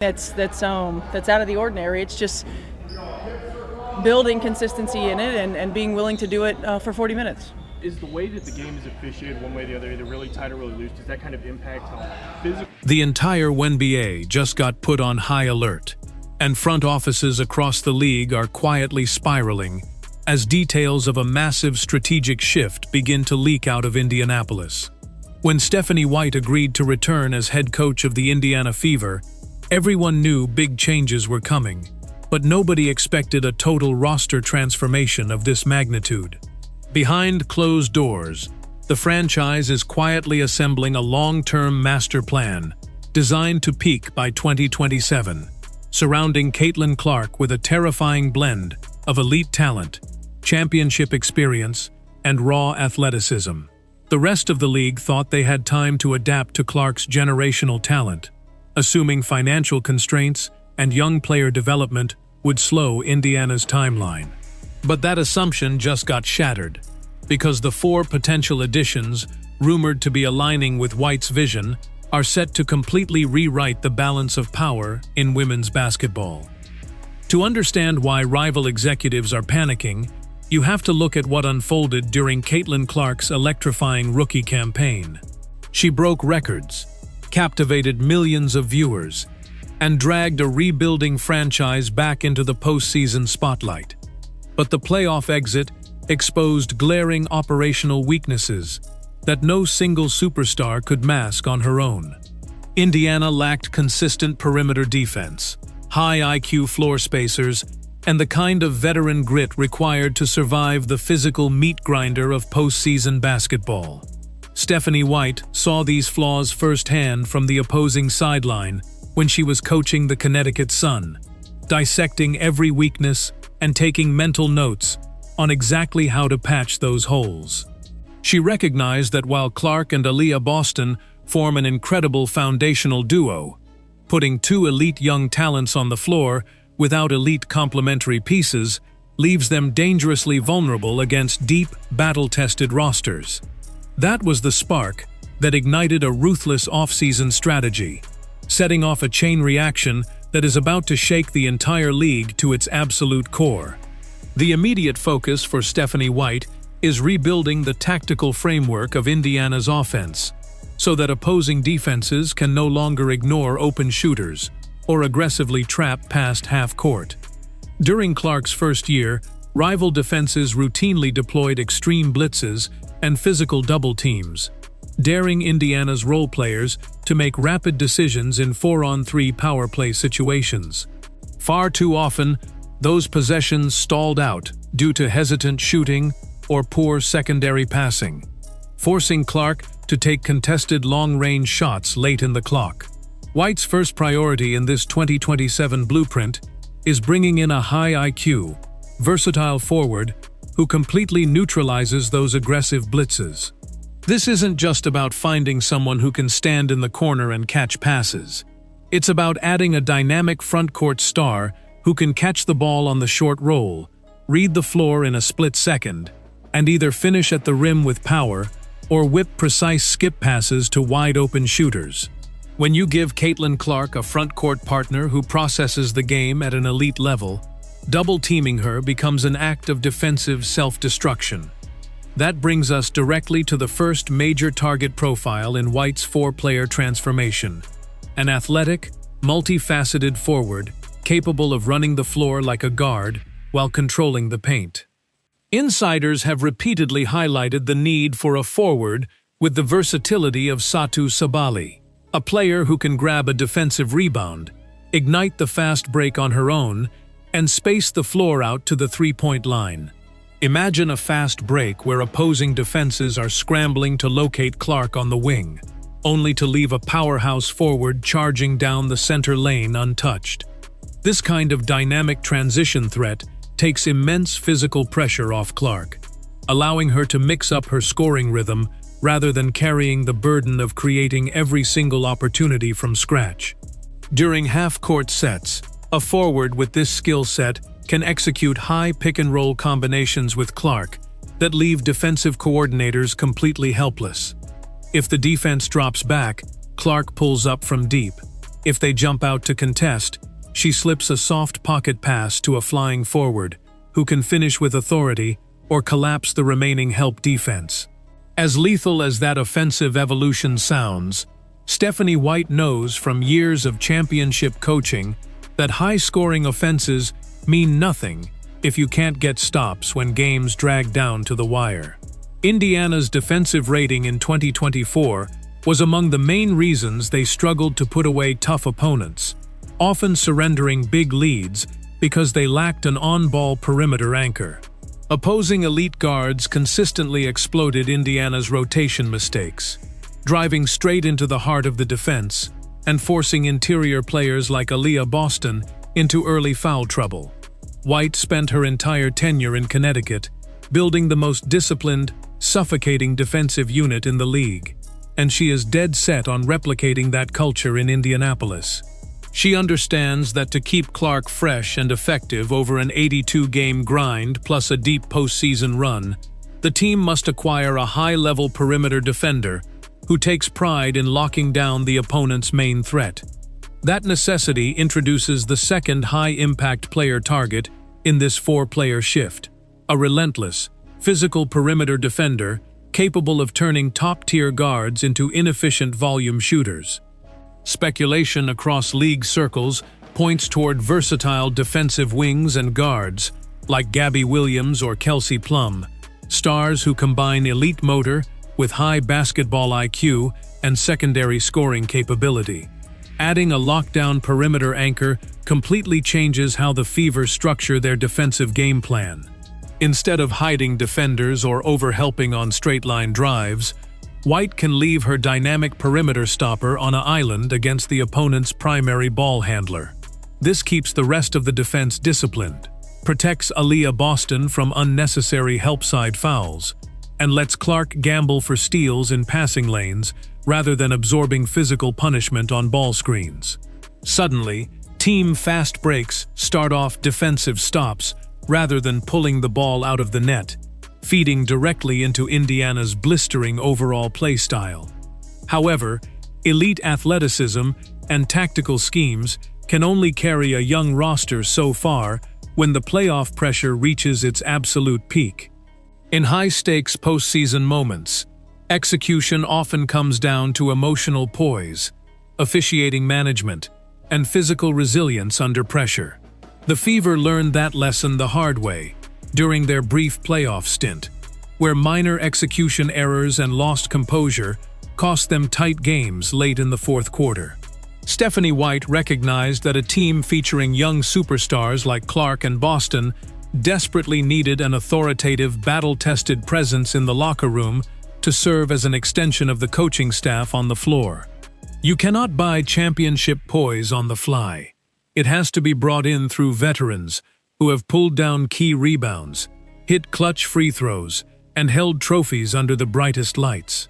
That's out of the ordinary. It's just building consistency in it and being willing to do it for 40 minutes. Is the way that the game is officiated one way or the other, either really tight or really loose, does that kind of impact how physical? The entire Wnba just got put on high alert, and front offices across the league are quietly spiraling as details of a massive strategic shift begin to leak out of Indianapolis. When Stephanie White agreed to return as head coach of the Indiana Fever, everyone knew big changes were coming, but nobody expected a total roster transformation of this magnitude. Behind closed doors, the franchise is quietly assembling a long-term master plan designed to peak by 2027, surrounding Caitlin Clark with a terrifying blend of elite talent, championship experience, and raw athleticism. The rest of the league thought they had time to adapt to Clark's generational talent, assuming financial constraints and young player development would slow Indiana's timeline. But that assumption just got shattered, because the 4 potential additions, rumored to be aligning with White's vision, are set to completely rewrite the balance of power in women's basketball. To understand why rival executives are panicking, you have to look at what unfolded during Caitlin Clark's electrifying rookie campaign. She broke records, captivated millions of viewers, and dragged a rebuilding franchise back into the postseason spotlight. But the playoff exit exposed glaring operational weaknesses that no single superstar could mask on her own. Indiana lacked consistent perimeter defense, high IQ floor spacers, and the kind of veteran grit required to survive the physical meat grinder of postseason basketball. Stephanie White saw these flaws firsthand from the opposing sideline when she was coaching the Connecticut Sun, dissecting every weakness and taking mental notes on exactly how to patch those holes. She recognized that while Clark and Aaliyah Boston form an incredible foundational duo, putting 2 elite young talents on the floor without elite complementary pieces leaves them dangerously vulnerable against deep, battle-tested rosters. That was the spark that ignited a ruthless off-season strategy, setting off a chain reaction that is about to shake the entire league to its absolute core. The immediate focus for Stephanie White is rebuilding the tactical framework of Indiana's offense, so that opposing defenses can no longer ignore open shooters or aggressively trap past half-court. During Clark's first year, rival defenses routinely deployed extreme blitzes and physical double teams, daring Indiana's role players to make rapid decisions in 4-on-3 power play situations. Far too often, those possessions stalled out due to hesitant shooting or poor secondary passing, forcing Clark to take contested long-range shots late in the clock. White's first priority in this 2027 blueprint is bringing in a high IQ, versatile forward who completely neutralizes those aggressive blitzes. This isn't just about finding someone who can stand in the corner and catch passes. It's about adding a dynamic front-court star who can catch the ball on the short roll, read the floor in a split second, and either finish at the rim with power or whip precise skip passes to wide-open shooters. When you give Caitlin Clark a front-court partner who processes the game at an elite level, double-teaming her becomes an act of defensive self-destruction. That brings us directly to the first major target profile in White's 4-player transformation: an athletic, multifaceted forward capable of running the floor like a guard while controlling the paint. Insiders have repeatedly highlighted the need for a forward with the versatility of Satou Sabally, a player who can grab a defensive rebound, ignite the fast break on her own, and space the floor out to the three-point line. Imagine a fast break where opposing defenses are scrambling to locate Clark on the wing, only to leave a powerhouse forward charging down the center lane untouched. This kind of dynamic transition threat takes immense physical pressure off Clark, allowing her to mix up her scoring rhythm rather than carrying the burden of creating every single opportunity from scratch. During half-court sets, a forward with this skill set can execute high pick-and-roll combinations with Clark that leave defensive coordinators completely helpless. If the defense drops back, Clark pulls up from deep, If they jump out to contest, she slips a soft pocket pass to a flying forward, who can finish with authority or collapse the remaining help defense. As lethal as that offensive evolution sounds, Stephanie White knows from years of championship coaching that high-scoring offenses mean nothing if you can't get stops when games drag down to the wire. Indiana's defensive rating in 2024 was among the main reasons they struggled to put away tough opponents, often surrendering big leads because they lacked an on-ball perimeter anchor. Opposing elite guards consistently exploited Indiana's rotation mistakes, driving straight into the heart of the defense and forcing interior players like Aaliyah Boston into early foul trouble. White spent her entire tenure in Connecticut building the most disciplined, suffocating defensive unit in the league, and she is dead set on replicating that culture in Indianapolis. She understands that to keep Clark fresh and effective over an 82-game grind plus a deep postseason run, the team must acquire a high-level perimeter defender who takes pride in locking down the opponent's main threat. That necessity introduces the second high-impact player target in this four-player shift, a relentless, physical perimeter defender capable of turning top-tier guards into inefficient volume shooters. Speculation across league circles points toward versatile defensive wings and guards, like Gabby Williams or Kelsey Plum, stars who combine elite motor with high basketball IQ and secondary scoring capability. Adding a lockdown perimeter anchor completely changes how the Fever structure their defensive game plan. Instead of hiding defenders or overhelping on straight-line drives, White can leave her dynamic perimeter stopper on an island against the opponent's primary ball handler. This keeps the rest of the defense disciplined, protects Aaliyah Boston from unnecessary help-side fouls, and lets Clark gamble for steals in passing lanes rather than absorbing physical punishment on ball screens. Suddenly, team fast breaks start off defensive stops rather than pulling the ball out of the net, feeding directly into Indiana's blistering overall play style. However, elite athleticism and tactical schemes can only carry a young roster so far when the playoff pressure reaches its absolute peak. In high-stakes postseason moments, execution often comes down to emotional poise, officiating management, and physical resilience under pressure. The Fever learned that lesson the hard way during their brief playoff stint, where minor execution errors and lost composure cost them tight games late in the fourth quarter. Stephanie White recognized that a team featuring young superstars like Clark and Boston desperately needed an authoritative, battle-tested presence in the locker room to serve as an extension of the coaching staff on the floor. You cannot buy championship poise on the fly. It has to be brought in through veterans who have pulled down key rebounds, hit clutch free throws, and held trophies under the brightest lights.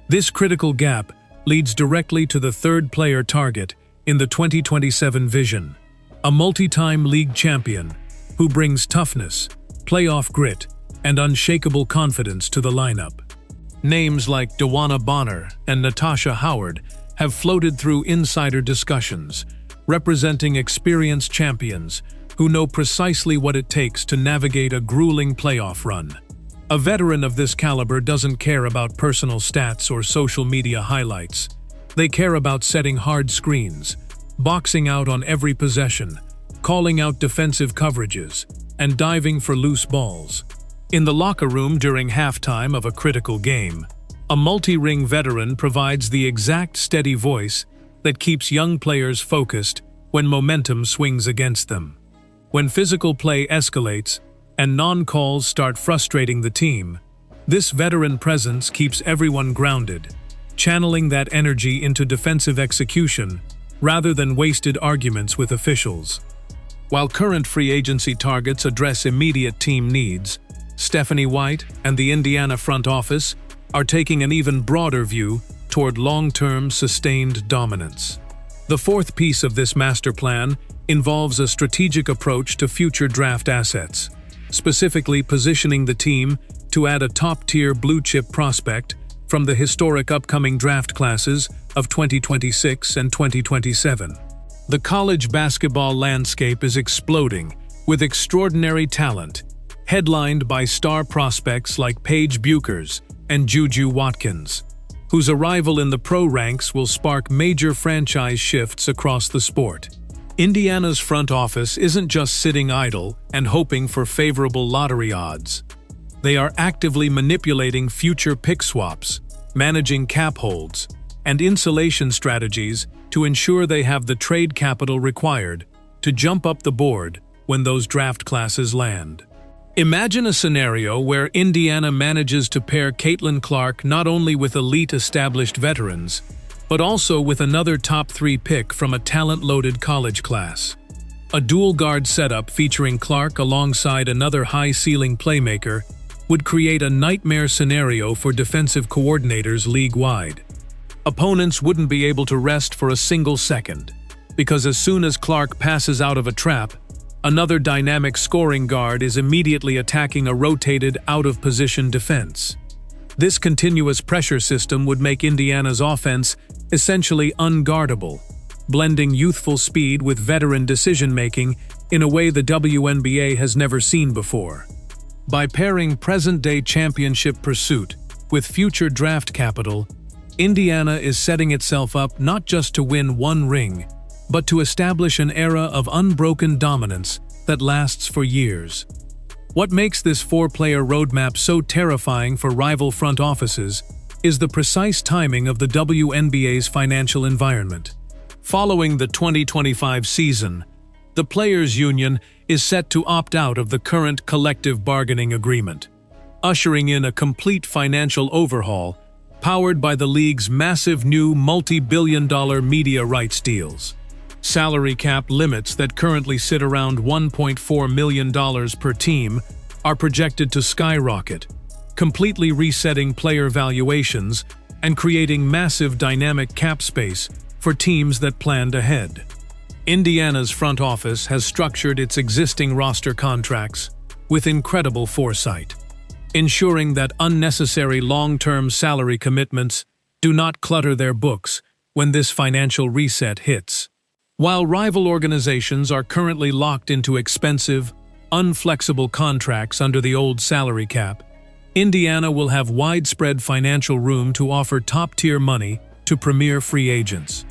This critical gap leads directly to the third player target in the 2027 vision, a multi-time league champion who brings toughness, playoff grit, and unshakable confidence to the lineup. Names like Dewana Bonner and Natasha Howard have floated through insider discussions, representing experienced champions who know precisely what it takes to navigate a grueling playoff run. A veteran of this caliber doesn't care about personal stats or social media highlights. They care about setting hard screens, boxing out on every possession, calling out defensive coverages, and diving for loose balls. In the locker room during halftime of a critical game, a multi-ring veteran provides the exact steady voice that keeps young players focused when momentum swings against them. When physical play escalates and non-calls start frustrating the team, this veteran presence keeps everyone grounded, channeling that energy into defensive execution rather than wasted arguments with officials. While current free agency targets address immediate team needs, Stephanie White and the Indiana front office are taking an even broader view toward long-term sustained dominance. The fourth piece of this master plan involves a strategic approach to future draft assets, specifically positioning the team to add a top-tier blue-chip prospect from the historic upcoming draft classes of 2026 and 2027. The college basketball landscape is exploding with extraordinary talent, headlined by star prospects like Paige Buchers and Juju Watkins, whose arrival in the pro ranks will spark major franchise shifts across the sport. Indiana's front office isn't just sitting idle and hoping for favorable lottery odds. They are actively manipulating future pick swaps, managing cap holds, and insulation strategies to ensure they have the trade capital required to jump up the board when those draft classes land. Imagine a scenario where Indiana manages to pair Caitlin Clark not only with elite established veterans, but also with another top 3 pick from a talent-loaded college class. A dual-guard setup featuring Clark alongside another high-ceiling playmaker would create a nightmare scenario for defensive coordinators league-wide. Opponents wouldn't be able to rest for a single second, because as soon as Clark passes out of a trap, another dynamic scoring guard is immediately attacking a rotated, out-of-position defense. This continuous pressure system would make Indiana's offense essentially unguardable, blending youthful speed with veteran decision-making in a way the WNBA has never seen before. By pairing present-day championship pursuit with future draft capital, Indiana is setting itself up not just to win one ring, but to establish an era of unbroken dominance that lasts for years. What makes this 4-player roadmap so terrifying for rival front offices is the precise timing of the WNBA's financial environment. Following the 2025 season, the Players' Union is set to opt out of the current collective bargaining agreement, ushering in a complete financial overhaul powered by the league's massive new multi-billion-dollar media rights deals. Salary cap limits that currently sit around $1.4 million per team are projected to skyrocket, completely resetting player valuations and creating massive dynamic cap space for teams that planned ahead. Indiana's front office has structured its existing roster contracts with incredible foresight, ensuring that unnecessary long-term salary commitments do not clutter their books when this financial reset hits. While rival organizations are currently locked into expensive, unflexible contracts under the old salary cap, Indiana will have widespread financial room to offer top-tier money to premier free agents.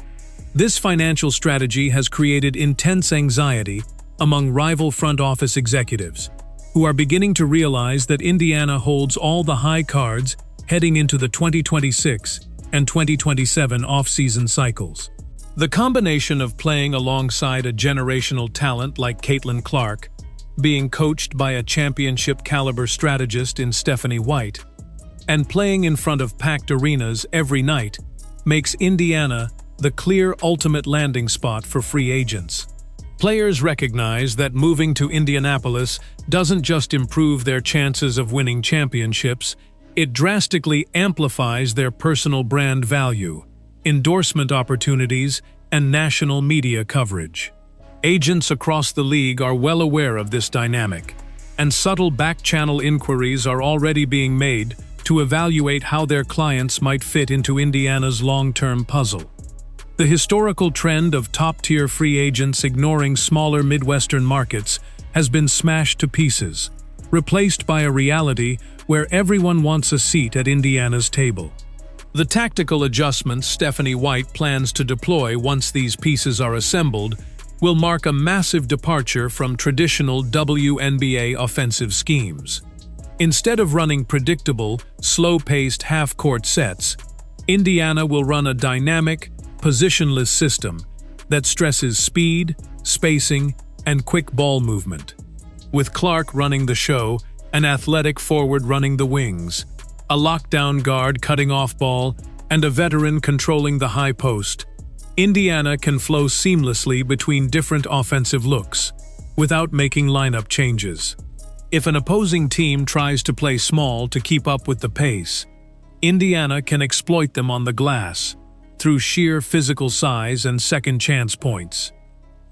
This financial strategy has created intense anxiety among rival front office executives, who are beginning to realize that Indiana holds all the high cards heading into the 2026 and 2027 off-season cycles. The combination of playing alongside a generational talent like Caitlin Clark, being coached by a championship-caliber strategist in Stephanie White, and playing in front of packed arenas every night makes Indiana the clear ultimate landing spot for free agents. Players recognize that moving to Indianapolis doesn't just improve their chances of winning championships, it drastically amplifies their personal brand value, endorsement opportunities, and national media coverage. Agents across the league are well aware of this dynamic, and subtle back-channel inquiries are already being made to evaluate how their clients might fit into Indiana's long-term puzzle. The historical trend of top-tier free agents ignoring smaller Midwestern markets has been smashed to pieces, replaced by a reality where everyone wants a seat at Indiana's table. The tactical adjustments Stephanie White plans to deploy once these pieces are assembled will mark a massive departure from traditional WNBA offensive schemes. Instead of running predictable, slow-paced half-court sets, Indiana will run a dynamic, positionless system that stresses speed, spacing, and quick ball movement. With Clark running the show, an athletic forward running the wings, a lockdown guard cutting off ball, and a veteran controlling the high post, Indiana can flow seamlessly between different offensive looks, without making lineup changes. If an opposing team tries to play small to keep up with the pace, Indiana can exploit them on the glass, through sheer physical size and second chance points.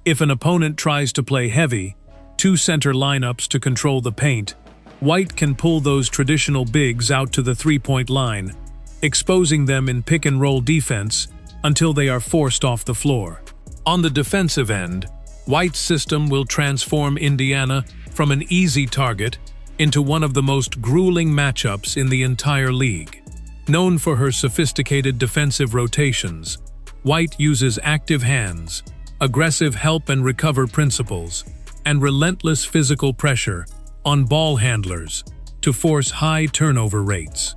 If an opponent tries to play heavy, 2 center lineups to control the paint, White can pull those traditional bigs out to the three-point line, exposing them in pick-and-roll defense until they are forced off the floor. On the defensive end, White's system will transform Indiana from an easy target into one of the most grueling matchups in the entire league. Known for her sophisticated defensive rotations, White uses active hands, aggressive help and recover principles, and relentless physical pressure on ball handlers to force high turnover rates.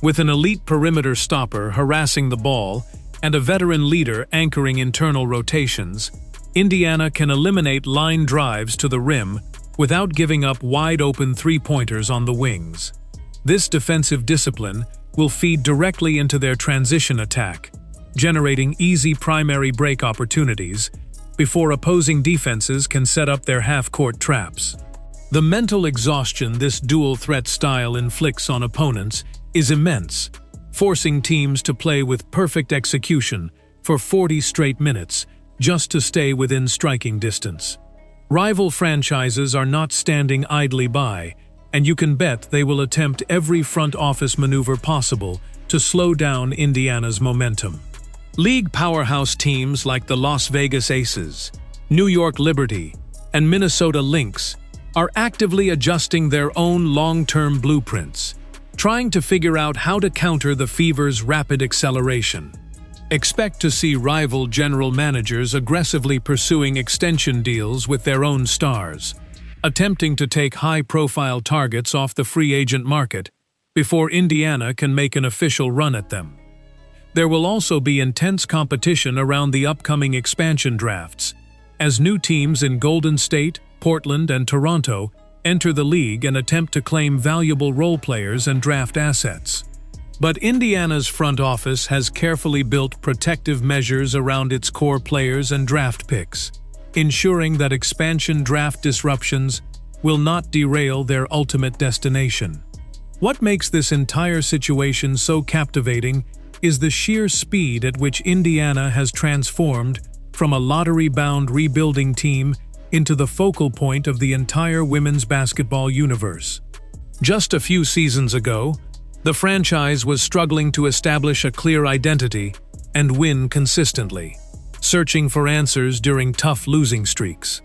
With an elite perimeter stopper harassing the ball and a veteran leader anchoring internal rotations, Indiana can eliminate line drives to the rim without giving up wide-open three-pointers on the wings. This defensive discipline will feed directly into their transition attack, generating easy primary break opportunities before opposing defenses can set up their half-court traps. The mental exhaustion this dual-threat style inflicts on opponents is immense, forcing teams to play with perfect execution for 40 straight minutes just to stay within striking distance. Rival franchises are not standing idly by, and you can bet they will attempt every front office maneuver possible to slow down Indiana's momentum. League powerhouse teams like the Las Vegas Aces, New York Liberty, and Minnesota Lynx are actively adjusting their own long-term blueprints, trying to figure out how to counter the Fever's rapid acceleration. Expect to see rival general managers aggressively pursuing extension deals with their own stars, attempting to take high-profile targets off the free agent market before Indiana can make an official run at them. There will also be intense competition around the upcoming expansion drafts, as new teams in Golden State, Portland, and Toronto enter the league and attempt to claim valuable role players and draft assets. But Indiana's front office has carefully built protective measures around its core players and draft picks, ensuring that expansion draft disruptions will not derail their ultimate destination. What makes this entire situation so captivating is the sheer speed at which Indiana has transformed from a lottery-bound rebuilding team into the focal point of the entire women's basketball universe. Just a few seasons ago, the franchise was struggling to establish a clear identity and win consistently, searching for answers during tough losing streaks.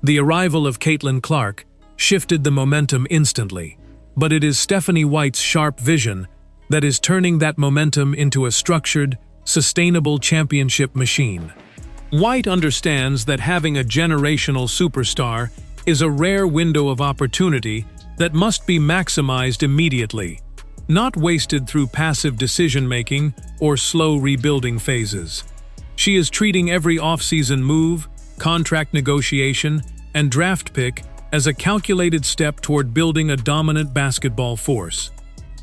The arrival of Caitlin Clark shifted the momentum instantly, but it is Stephanie White's sharp vision that is turning that momentum into a structured, sustainable championship machine. White understands that having a generational superstar is a rare window of opportunity that must be maximized immediately, not wasted through passive decision-making or slow rebuilding phases. She is treating every off-season move, contract negotiation, and draft pick as a calculated step toward building a dominant basketball force.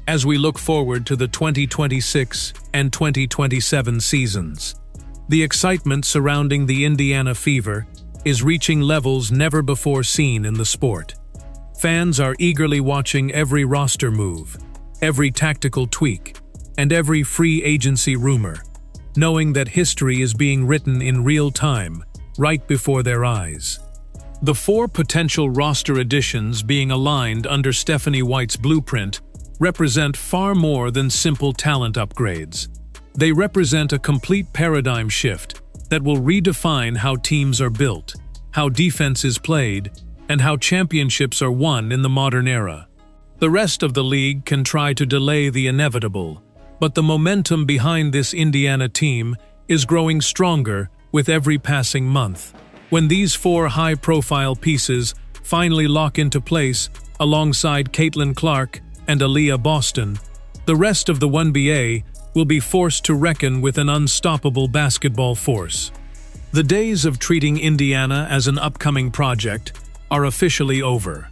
As we look forward to the 2026 and 2027 seasons, the excitement surrounding the Indiana Fever is reaching levels never before seen in the sport. Fans are eagerly watching every roster move, every tactical tweak, and every free agency rumor, knowing that history is being written in real time, right before their eyes. The 4 potential roster additions being aligned under Stephanie White's blueprint represent far more than simple talent upgrades. They represent a complete paradigm shift that will redefine how teams are built, how defense is played, and how championships are won in the modern era. The rest of the league can try to delay the inevitable, but the momentum behind this Indiana team is growing stronger with every passing month. When these 4 high-profile pieces finally lock into place alongside Caitlin Clark and Aaliyah Boston, the rest of the Wnba will be forced to reckon with an unstoppable basketball force. The days of treating Indiana as an upcoming project are officially over.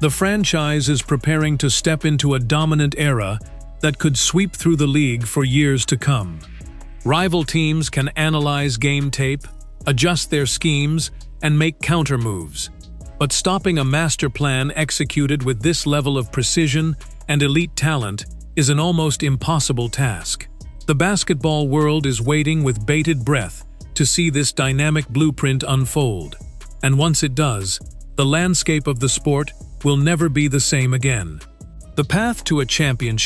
The franchise is preparing to step into a dominant era that could sweep through the league for years to come. Rival teams can analyze game tape, adjust their schemes, and make counter moves. But stopping a master plan executed with this level of precision and elite talent is an almost impossible task. The basketball world is waiting with bated breath to see this dynamic blueprint unfold. And once it does, the landscape of the sport will never be the same again. The path to a championship